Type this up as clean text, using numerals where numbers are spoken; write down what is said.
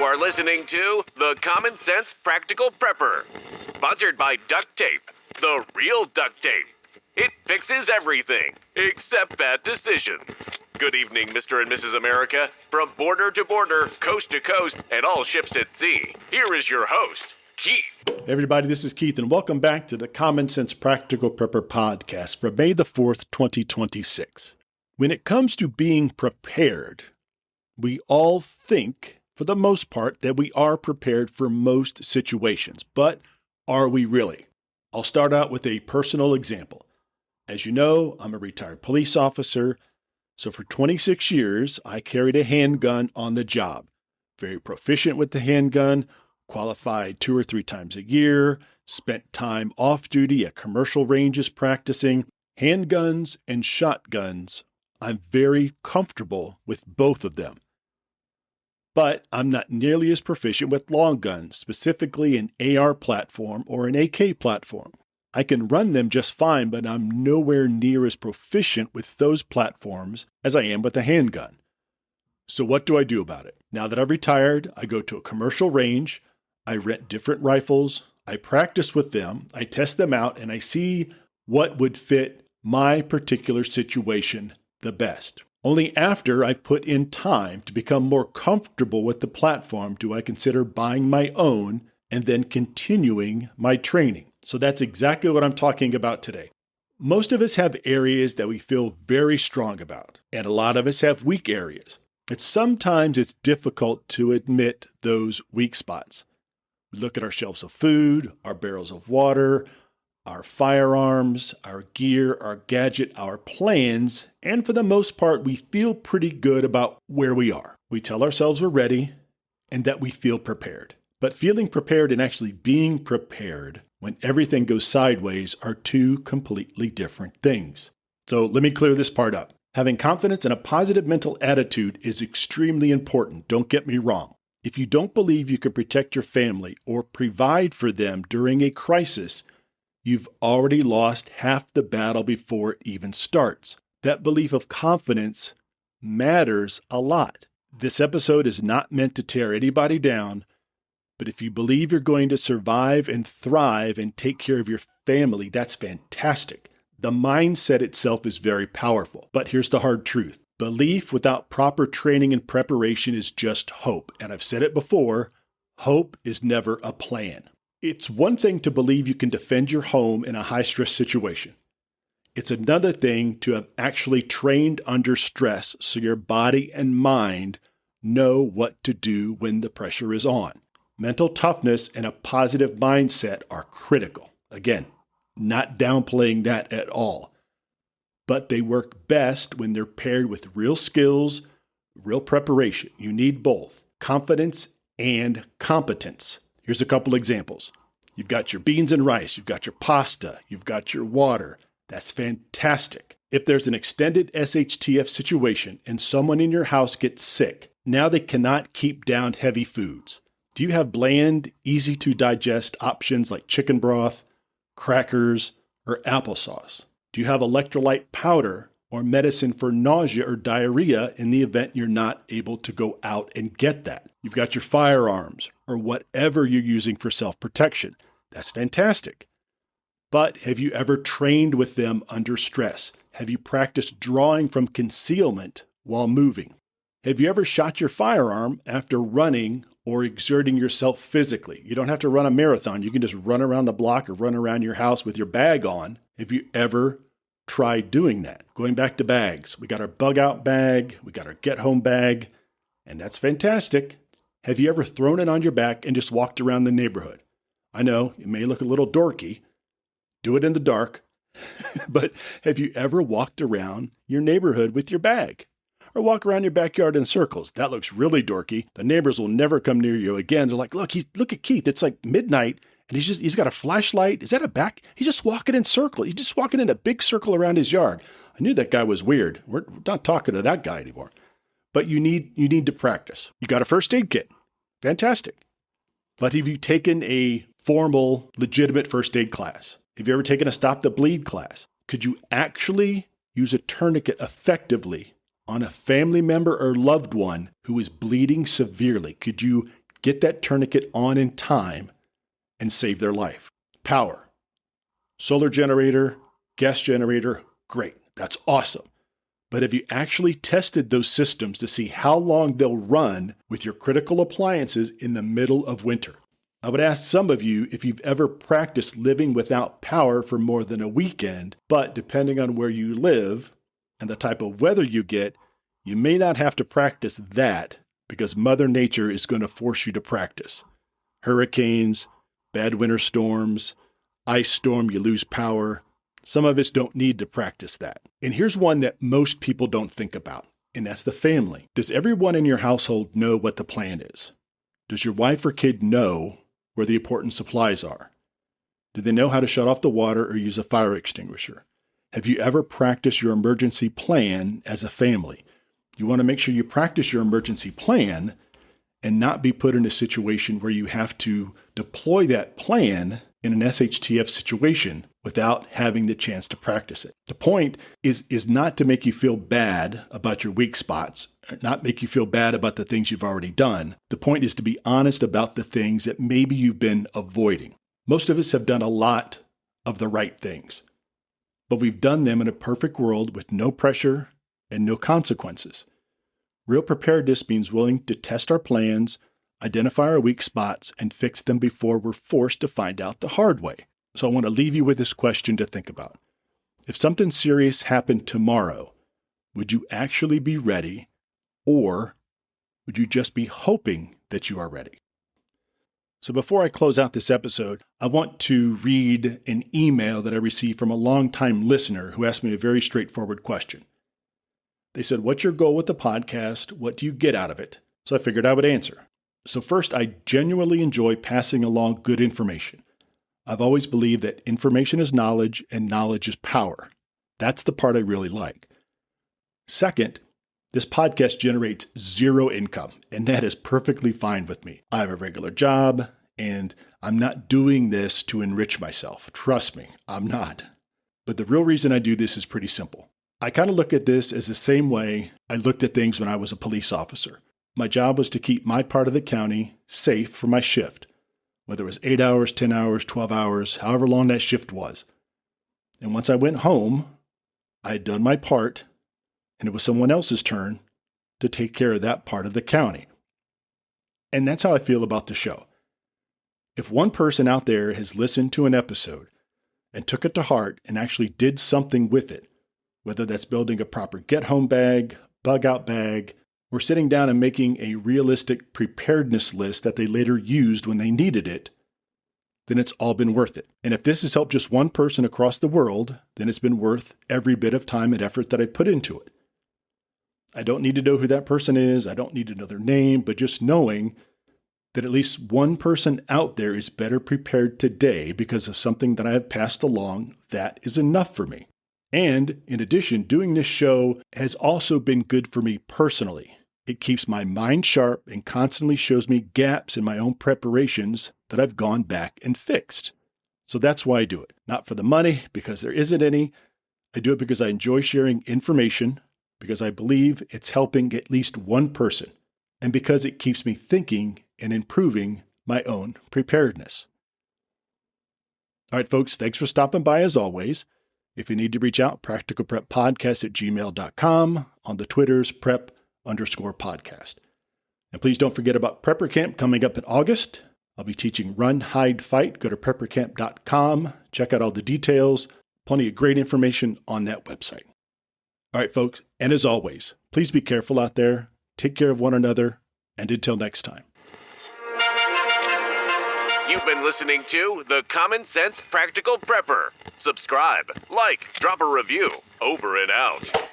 are listening to The Common Sense Practical Prepper, sponsored by Duct Tape, the real duct tape. It fixes everything, except bad decisions. Good evening, Mr. and Mrs. America. From border to border, coast to coast, and all ships at sea, here is your host, Keith. Hey everybody, this is Keith, and welcome back to the Common Sense Practical Prepper podcast for May the 4th, 2026. When it comes to being prepared, we all think, for the most part, that we are prepared for most situations, but are we really? I'll start out with a personal example. As you know, I'm a retired police officer, so for 26 years, I carried a handgun on the job. Very proficient with the handgun, qualified 2 or 3 times a year, spent time off duty at commercial ranges practicing. Handguns and shotguns, I'm very comfortable with both of them. But I'm not nearly as proficient with long guns, specifically an AR platform or an AK platform. I can run them just fine, but I'm nowhere near as proficient with those platforms as I am with a handgun. So what do I do about it? Now that I've retired, I go to a commercial range, I rent different rifles, I practice with them, I test them out, and I see what would fit my particular situation the best. Only after I've put in time to become more comfortable with the platform do I consider buying my own and then continuing my training. So that's exactly what I'm talking about today. Most of us have areas that we feel very strong about, and a lot of us have weak areas. Sometimes it's difficult to admit those weak spots. We look at our shelves of food, our barrels of water, our firearms, our gear, our gadget, our plans, and for the most part, we feel pretty good about where we are. We tell ourselves we're ready and that we feel prepared. But feeling prepared and actually being prepared when everything goes sideways are two completely different things. So let me clear this part up. Having confidence and a positive mental attitude is extremely important, don't get me wrong. If you don't believe you can protect your family or provide for them during a crisis, you've already lost half the battle before it even starts. That belief of confidence matters a lot. This episode is not meant to tear anybody down, but if you believe you're going to survive and thrive and take care of your family, that's fantastic. The mindset itself is very powerful. But here's the hard truth. Belief without proper training and preparation is just hope. And I've said it before, hope is never a plan. It's one thing to believe you can defend your home in a high-stress situation. It's another thing to have actually trained under stress so your body and mind know what to do when the pressure is on. Mental toughness and a positive mindset are critical. Again, not downplaying that at all. But they work best when they're paired with real skills, real preparation. You need both confidence and competence. Here's a couple examples. You've got your beans and rice, you've got your pasta, you've got your water. That's fantastic. If there's an extended SHTF situation and someone in your house gets sick, now they cannot keep down heavy foods. Do you have bland, easy to digest options like chicken broth, crackers, or applesauce? Do you have electrolyte powder or medicine for nausea or diarrhea in the event you're not able to go out and get that? You've got your firearms or whatever you're using for self-protection. That's fantastic. But have you ever trained with them under stress? Have you practiced drawing from concealment while moving? Have you ever shot your firearm after running or exerting yourself physically? You don't have to run a marathon. You can just run around the block or run around your house with your bag on. Have you ever tried doing that? Going back to bags, we got our bug out bag, we got our get home bag, and that's fantastic. Have you ever thrown it on your back and just walked around the neighborhood? I know it may look a little dorky. Do it in the dark. But have you ever walked around your neighborhood with your bag? Or walk around your backyard in circles? That looks really dorky. The neighbors will never come near you again. They're like, look at Keith. It's like midnight and he's got a flashlight. Is that a back? He's just walking in circles. He's just walking in a big circle around his yard. I knew that guy was weird. We're not talking to that guy anymore. But you need to practice. You got a first aid kit. Fantastic. But have you taken a formal, legitimate first aid class? Have you ever taken a stop the bleed class? Could you actually use a tourniquet effectively on a family member or loved one who is bleeding severely? Could you get that tourniquet on in time and save their life. Power. Solar generator, gas generator, great. That's awesome. But have you actually tested those systems to see how long they'll run with your critical appliances in the middle of winter? I would ask some of you if you've ever practiced living without power for more than a weekend, but depending on where you live and the type of weather you get, you may not have to practice that because Mother Nature is going to force you to practice. Hurricanes, bad winter storms, ice storm, you lose power. Some of us don't need to practice that. And here's one that most people don't think about, and that's the family. Does everyone in your household know what the plan is? Does your wife or kid know where the important supplies are? Do they know how to shut off the water or use a fire extinguisher? Have you ever practiced your emergency plan as a family? You want to make sure you practice your emergency plan and not be put in a situation where you have to deploy that plan in an SHTF situation without having the chance to practice it. The point is not to make you feel bad about your weak spots, not make you feel bad about the things you've already done. The point is to be honest about the things that maybe you've been avoiding. Most of us have done a lot of the right things, but we've done them in a perfect world with no pressure and no consequences. Real preparedness means willing to test our plans, identify our weak spots, and fix them before we're forced to find out the hard way. So I want to leave you with this question to think about. If something serious happened tomorrow, would you actually be ready, or would you just be hoping that you are ready? So before I close out this episode, I want to read an email that I received from a longtime listener who asked me a very straightforward question. They said, "What's your goal with the podcast? What do you get out of it?" So I figured I would answer. So first, I genuinely enjoy passing along good information. I've always believed that information is knowledge and knowledge is power. That's the part I really like. Second, this podcast generates zero income, and that is perfectly fine with me. I have a regular job, and I'm not doing this to enrich myself. Trust me, I'm not. But the real reason I do this is pretty simple. I kind of look at this as the same way I looked at things when I was a police officer. My job was to keep my part of the county safe for my shift, whether it was 8 hours, 10 hours, 12 hours, however long that shift was. And once I went home, I had done my part, and it was someone else's turn to take care of that part of the county. And that's how I feel about the show. If one person out there has listened to an episode and took it to heart and actually did something with it, whether that's building a proper get-home bag, bug-out bag, or sitting down and making a realistic preparedness list that they later used when they needed it, then it's all been worth it. And if this has helped just one person across the world, then it's been worth every bit of time and effort that I put into it. I don't need to know who that person is. I don't need to know their name, but just knowing that at least one person out there is better prepared today because of something that I have passed along, that is enough for me. And in addition, doing this show has also been good for me personally. It keeps my mind sharp and constantly shows me gaps in my own preparations that I've gone back and fixed. So that's why I do it. Not for the money, because there isn't any. I do it because I enjoy sharing information, because I believe it's helping at least one person, and because it keeps me thinking and improving my own preparedness. All right, folks, thanks for stopping by as always. If you need to reach out, practicalpreppodcast@gmail.com, on the Twitters, prep_podcast. And please don't forget about Prepper Camp coming up in August. I'll be teaching Run, Hide, Fight. Go to preppercamp.com. Check out all the details. Plenty of great information on that website. All right, folks, and as always, please be careful out there. Take care of one another. And until next time. You've been listening to The Common Sense Practical Prepper. Subscribe, like, drop a review. Over and out.